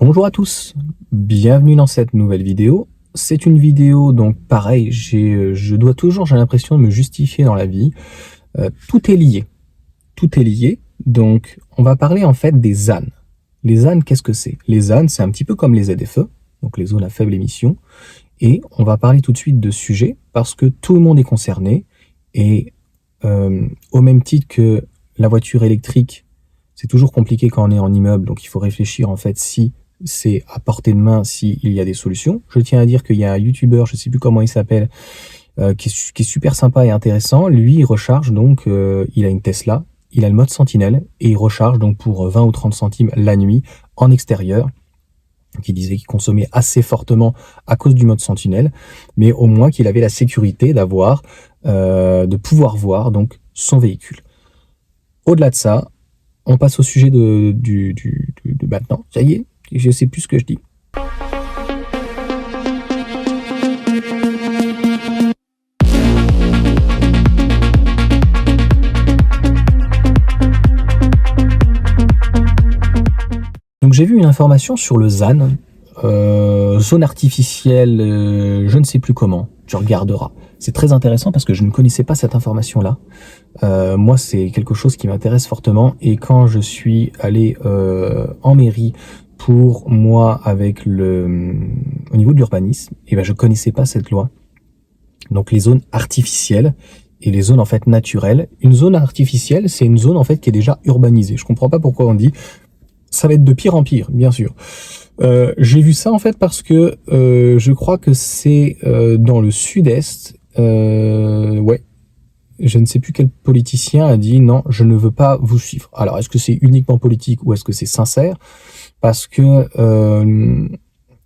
Bonjour à tous, bienvenue dans cette nouvelle vidéo. C'est une vidéo, donc pareil, je dois toujours, j'ai l'impression, de me justifier dans la vie. Tout est lié, tout est lié. Donc on va parler en fait des ZAN. Les ZAN, qu'est-ce que c'est? Les ZAN, c'est un petit peu comme les ZFE, donc les zones à faible émission. Et on va parler tout de suite de ce sujet parce que tout le monde est concerné. Et au même titre que la voiture électrique, c'est toujours compliqué quand on est en immeuble, donc il faut réfléchir en fait si c'est à portée de main, s'il y a des solutions. Je tiens à dire qu'il y a un youtubeur, je ne sais plus comment il s'appelle, qui est super sympa et intéressant. Lui, il recharge, donc il a une Tesla, il a le mode Sentinelle, et il recharge donc pour 20 ou 30 centimes la nuit en extérieur. Qui disait qu'il consommait assez fortement à cause du mode Sentinelle, mais au moins qu'il avait la sécurité d'avoir, de pouvoir voir donc son véhicule. Au-delà de ça, on passe au sujet de maintenant. Ça y est, je sais plus ce que je dis. Donc j'ai vu une information sur le ZAN, zone artificielle, je ne sais plus comment, tu regarderas. C'est très intéressant parce que je ne connaissais pas cette information-là. Moi, c'est quelque chose qui m'intéresse fortement. Et quand je suis allé en mairie pour moi avec au niveau de l'urbanisme, et ben je connaissais pas cette loi. Donc les zones artificielles et les zones en fait naturelles. Une zone artificielle, c'est une zone en fait qui est déjà urbanisée. Je comprends pas pourquoi on dit ça va être de pire en pire, bien sûr. J'ai vu ça en fait parce que je crois que c'est dans le sud-est. Ouais, je ne sais plus quel politicien a dit non, je ne veux pas vous suivre. Alors, est-ce que c'est uniquement politique ou est-ce que c'est sincère? Parce que,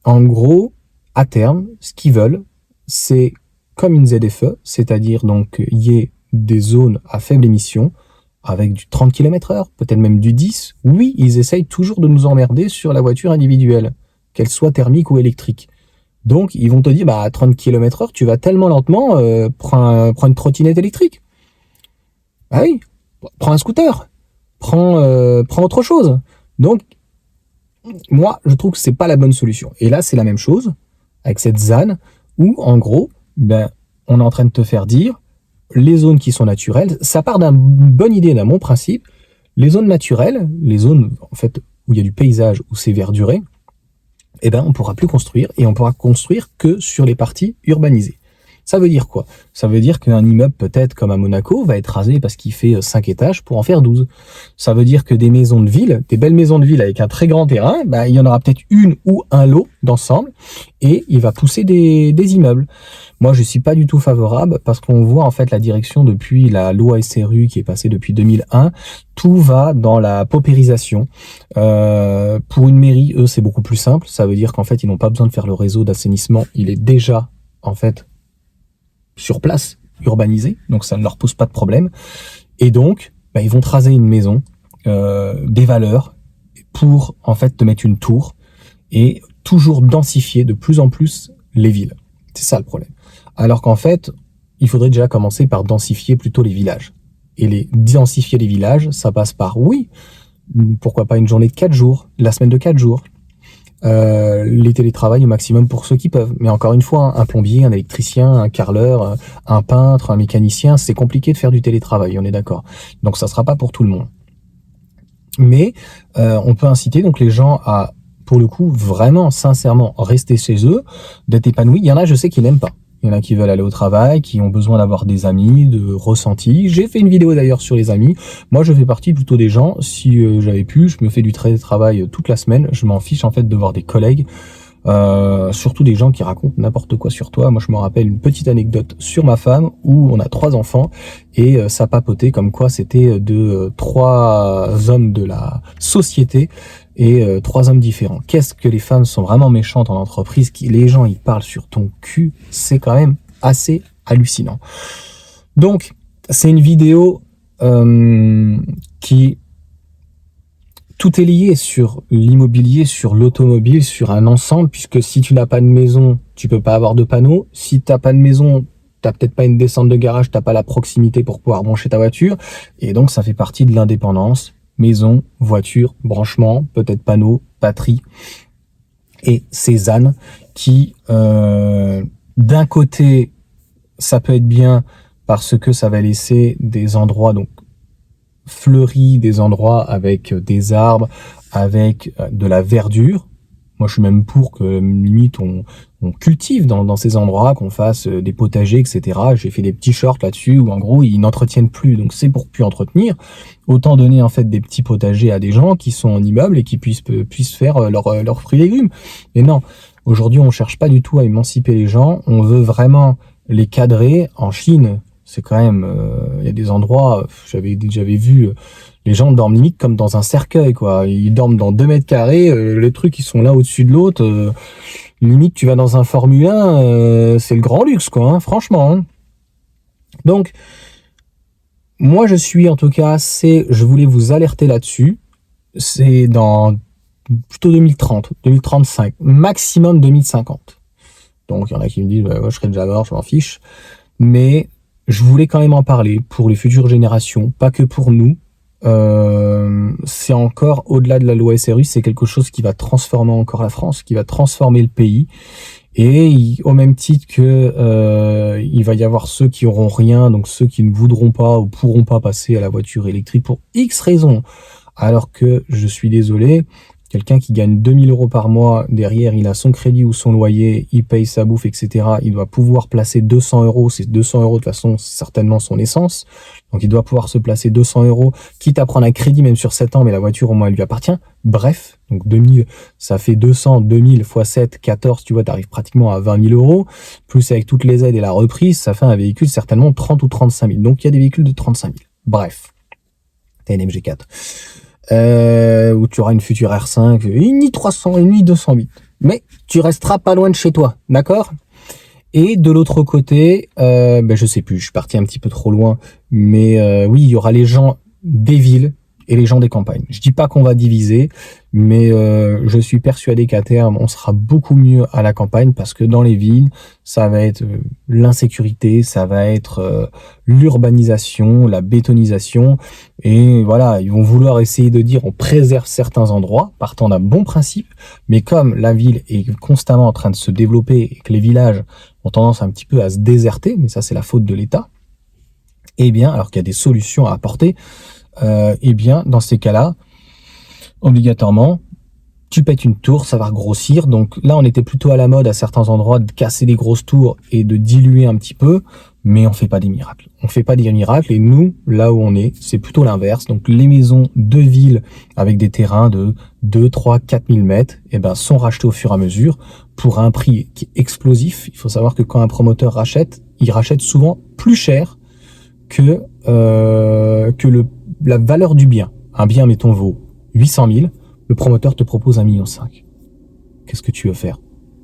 en gros, à terme, ce qu'ils veulent, c'est comme une ZFE, c'est-à-dire donc il y ait des zones à faible émission avec du 30 km/h, peut-être même du 10. Oui, ils essayent toujours de nous emmerder sur la voiture individuelle, qu'elle soit thermique ou électrique. Donc, ils vont te dire, bah, à 30 km/h, tu vas tellement lentement, prends une trottinette électrique. Ah oui, prends un scooter. Prends autre chose. Donc, moi, je trouve que c'est pas la bonne solution. Et là, c'est la même chose avec cette ZAN où, en gros, ben, on est en train de te faire dire les zones qui sont naturelles. Ça part d'une bonne idée, d'un bon principe. Les zones naturelles, les zones, en fait, où il y a du paysage, où c'est verduré, eh ben, on pourra plus construire et on pourra construire que sur les parties urbanisées. Ça veut dire quoi? Ça veut dire qu'un immeuble, peut-être comme à Monaco, va être rasé parce qu'il fait 5 étages pour en faire 12. Ça veut dire que des maisons de ville, des belles maisons de ville avec un très grand terrain, bah, il y en aura peut-être une ou un lot d'ensemble et il va pousser des immeubles. Moi, je suis pas du tout favorable parce qu'on voit en fait la direction depuis la loi SRU qui est passée depuis 2001. Tout va dans la paupérisation. Pour une mairie, eux, c'est beaucoup plus simple. Ça veut dire qu'en fait, ils n'ont pas besoin de faire le réseau d'assainissement. Il est déjà, en fait, sur place, urbanisé. Donc, ça ne leur pose pas de problème. Et donc, bah, ils vont te raser une maison, des valeurs pour, en fait, te mettre une tour et toujours densifier de plus en plus les villes. C'est ça le problème. Alors qu'en fait, il faudrait déjà commencer par densifier plutôt les villages. Et densifier les villages, ça passe par, oui, pourquoi pas une journée de 4 jours, la semaine de 4 jours, les télétravails au maximum pour ceux qui peuvent. Mais encore une fois, un plombier, un électricien, un carreleur, un peintre, un mécanicien, c'est compliqué de faire du télétravail, on est d'accord. Donc ça sera pas pour tout le monde. Mais on peut inciter donc les gens à, pour le coup, vraiment, sincèrement, rester chez eux, d'être épanouis. Il y en a, je sais, qui n'aiment pas. Il y en a qui veulent aller au travail, qui ont besoin d'avoir des amis, de ressentis. J'ai fait une vidéo d'ailleurs sur les amis. Moi, je fais partie plutôt des gens, si j'avais pu, je me fais du télétravail toute la semaine. Je m'en fiche en fait de voir des collègues, surtout des gens qui racontent n'importe quoi sur toi. Moi, je me rappelle une petite anecdote sur ma femme où on a 3 enfants et ça papotait comme quoi c'était de 3 hommes de la société et 3 hommes différents. Qu'est-ce que les femmes sont vraiment méchantes en entreprise, les gens ils parlent sur ton cul, c'est quand même assez hallucinant. Donc, c'est une vidéo qui... Tout est lié sur l'immobilier, sur l'automobile, sur un ensemble, puisque si tu n'as pas de maison, tu peux pas avoir de panneau. Si tu n'as pas de maison, t'as peut-être pas une descente de garage, t'as pas la proximité pour pouvoir brancher ta voiture. Et donc, ça fait partie de l'indépendance. Maison, voiture, branchement, peut-être panneau, batterie. et ces ZAN qui, d'un côté, ça peut être bien parce que ça va laisser des endroits donc fleuris, des endroits avec des arbres, avec de la verdure. Moi, je suis même pour que, limite, on cultive dans ces endroits, qu'on fasse des potagers, etc. J'ai fait des petits shorts là-dessus où, en gros, ils n'entretiennent plus. Donc, c'est pour plus entretenir. Autant donner, en fait, des petits potagers à des gens qui sont en immeuble et qui puissent faire leurs fruits et légumes. Et non, aujourd'hui, on cherche pas du tout à émanciper les gens. On veut vraiment les cadrer. En Chine, c'est quand même, il y a des endroits, j'avais vu, les gens dorment limite comme dans un cercueil, quoi. Ils dorment dans 2 mètres carrés, les trucs, ils sont là au-dessus de l'autre. Limite, tu vas dans un Formule 1, c'est le grand luxe, quoi, hein, franchement. Hein. Donc, moi, je suis, en tout cas, je voulais vous alerter là-dessus. C'est dans plutôt 2030, 2035, maximum 2050. Donc, il y en a qui me disent, bah, moi, je serais déjà mort, je m'en fiche. Mais je voulais quand même en parler pour les futures générations, pas que pour nous. C'est encore au-delà de la loi SRU, c'est quelque chose qui va transformer encore la France, qui va transformer le pays. Et au même titre que il va y avoir ceux qui auront rien, donc ceux qui ne voudront pas ou pourront pas passer à la voiture électrique pour X raisons. Alors que, je suis désolé, quelqu'un qui gagne 2000 € par mois, derrière, il a son crédit ou son loyer, il paye sa bouffe, etc. Il doit pouvoir placer 200 €. Ces 200 € de toute façon, c'est certainement son essence. Donc, il doit pouvoir se placer 200 €, quitte à prendre un crédit même sur 7 ans, mais la voiture, au moins, elle lui appartient. Bref, donc 2000, ça fait 200, 2000 x 7, 14, tu vois, t'arrives pratiquement à 20 000 €. Plus avec toutes les aides et la reprise, ça fait un véhicule certainement 30 ou 35 000. Donc, il y a des véhicules de 35 000. Bref. T'as une MG4. Où tu auras une future R5, une i300, une i208. Mais tu resteras pas loin de chez toi, d'accord? Et de l'autre côté, je sais plus, je suis parti un petit peu trop loin, mais oui, il y aura les gens des villes et les gens des campagnes. Je dis pas qu'on va diviser, mais je suis persuadé qu'à terme, on sera beaucoup mieux à la campagne parce que dans les villes, ça va être l'insécurité, ça va être l'urbanisation, la bétonisation, et voilà, ils vont vouloir essayer de dire on préserve certains endroits, partant d'un bon principe, mais comme la ville est constamment en train de se développer et que les villages ont tendance un petit peu à se déserter, mais ça c'est la faute de l'État, eh bien, alors qu'il y a des solutions à apporter, eh bien, dans ces cas-là, obligatoirement, tu pètes une tour, ça va grossir. Donc là, on était plutôt à la mode à certains endroits de casser des grosses tours et de diluer un petit peu, mais on fait pas des miracles. On fait pas des miracles et nous, là où on est, c'est plutôt l'inverse. Donc les maisons de ville avec des terrains de 2, 3, 4 000 mètres, eh ben, sont rachetées au fur et à mesure pour un prix qui est explosif. Il faut savoir que quand un promoteur rachète, il rachète souvent plus cher que la valeur du bien. Un bien, mettons, vaut 800 000, le promoteur te propose 1,5 million. Qu'est-ce que tu veux faire?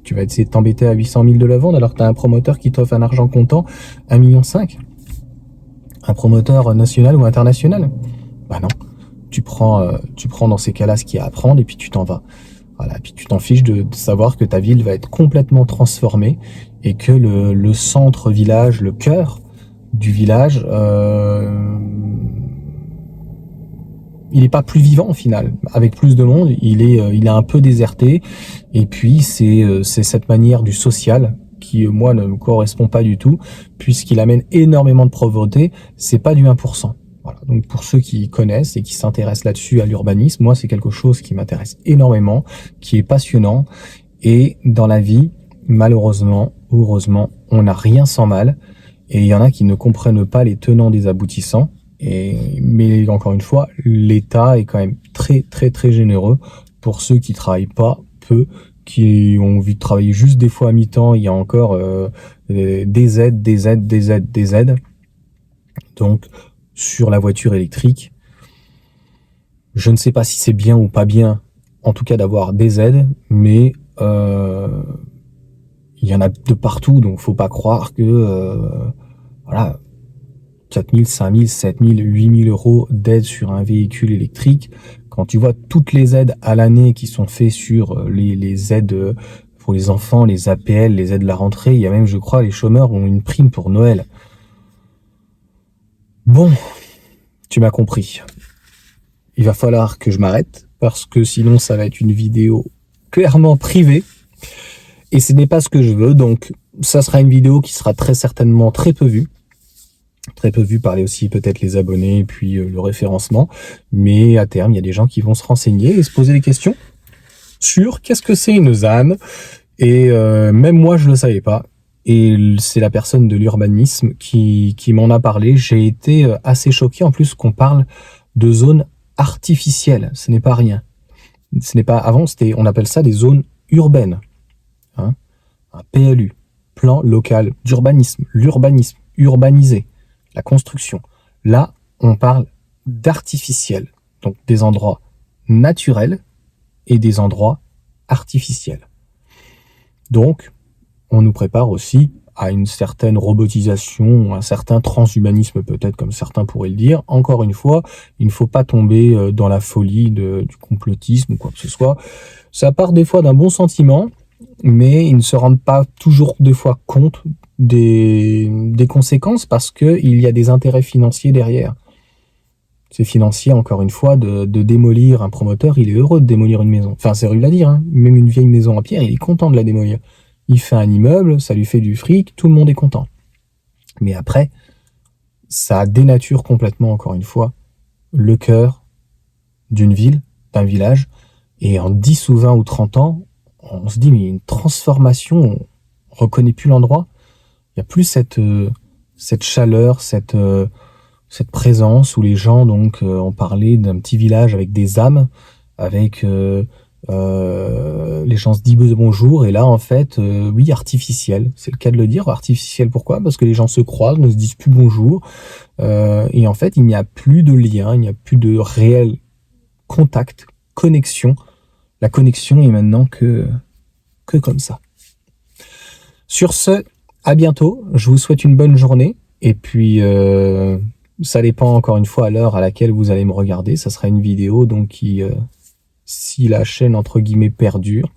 Tu vas essayer de t'embêter à 800 000 de la vendre alors que tu as un promoteur qui t'offre un argent comptant 1,5 million. Un promoteur national ou international? Bah non. Tu prends dans ces cas-là ce qu'il y a à prendre et puis tu t'en vas. Voilà, et puis tu t'en fiches de savoir que ta ville va être complètement transformée et que le centre-village, le cœur du village, il n'est pas plus vivant au final. Avec plus de monde, il est un peu déserté. Et puis c'est cette manière du social qui, moi, ne me correspond pas du tout, puisqu'il amène énormément de pauvreté. C'est pas du 1%. Voilà. Donc pour ceux qui connaissent et qui s'intéressent là-dessus à l'urbanisme, moi c'est quelque chose qui m'intéresse énormément, qui est passionnant. Et dans la vie, malheureusement ou heureusement, on n'a rien sans mal. Et il y en a qui ne comprennent pas les tenants des aboutissants. Mais encore une fois, l'État est quand même très très très généreux pour ceux qui travaillent pas, peu, qui ont envie de travailler juste des fois à mi-temps. Il y a encore des aides, des aides, des aides, des aides. Donc sur la voiture électrique, je ne sais pas si c'est bien ou pas bien, en tout cas d'avoir des aides, mais il y en a de partout, donc faut pas croire que voilà, 4 000, 5 000, 7 000, 8 000 € d'aide sur un véhicule électrique. Quand tu vois toutes les aides à l'année qui sont faites sur les aides pour les enfants, les APL, les aides de la rentrée, il y a même, je crois, les chômeurs ont une prime pour Noël. Bon, tu m'as compris. Il va falloir que je m'arrête parce que sinon ça va être une vidéo clairement privé. Et ce n'est pas ce que je veux, donc ça sera une vidéo qui sera très certainement très peu vue. Très peu vue par aussi peut-être les abonnés et puis le référencement. Mais à terme, il y a des gens qui vont se renseigner et se poser des questions sur qu'est-ce que c'est une ZAN. Et même moi, je ne le savais pas. Et c'est la personne de l'urbanisme qui m'en a parlé. J'ai été assez choqué en plus qu'on parle de zones artificielles. Ce n'est pas rien. Ce n'est pas avant, on appelle ça des zones urbaines. Hein, un PLU, plan local d'urbanisme, l'urbanisme, urbaniser, la construction. Là, on parle d'artificiel, donc des endroits naturels et des endroits artificiels. Donc, on nous prépare aussi à une certaine robotisation, un certain transhumanisme peut-être, comme certains pourraient le dire. Encore une fois, il ne faut pas tomber dans la folie du complotisme ou quoi que ce soit. Ça part des fois d'un bon sentiment, mais ils ne se rendent pas toujours des fois compte des conséquences parce qu'il y a des intérêts financiers derrière. C'est financier, encore une fois, de démolir un promoteur, il est heureux de démolir une maison. Enfin, c'est horrible à dire, hein. Même une vieille maison en pierre, il est content de la démolir. Il fait un immeuble, ça lui fait du fric, tout le monde est content. Mais après, ça dénature complètement, encore une fois, le cœur d'une ville, d'un village, et en 10 ou 20 ou 30 ans, on se dit, mais il y a une transformation, on reconnaît plus l'endroit, il n'y a plus cette chaleur, cette présence où les gens donc ont parlé d'un petit village avec des âmes, avec les gens se disent bonjour, et là en fait, oui, artificiel, c'est le cas de le dire, artificiel, pourquoi? Parce que les gens se croisent, ne se disent plus bonjour, et en fait il n'y a plus de lien, il n'y a plus de réel contact, connexion. La connexion est maintenant que comme ça. Sur ce, à bientôt, je vous souhaite une bonne journée, et puis ça dépend encore une fois à l'heure à laquelle vous allez me regarder, ça sera une vidéo donc qui, si la chaîne entre guillemets perdure,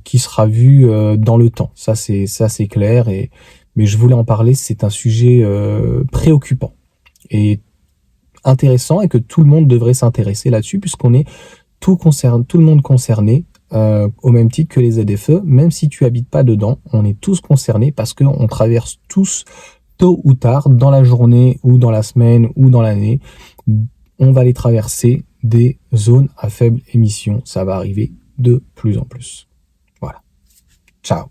qui sera vue dans le temps, ça c'est clair, mais je voulais en parler, c'est un sujet préoccupant et intéressant et que tout le monde devrait s'intéresser là-dessus puisqu'on est tout le monde concerné, au même titre que les ZFE, même si tu habites pas dedans, on est tous concernés parce qu'on traverse tous, tôt ou tard, dans la journée ou dans la semaine ou dans l'année, on va les traverser des zones à faible émission. Ça va arriver de plus en plus. Voilà. Ciao.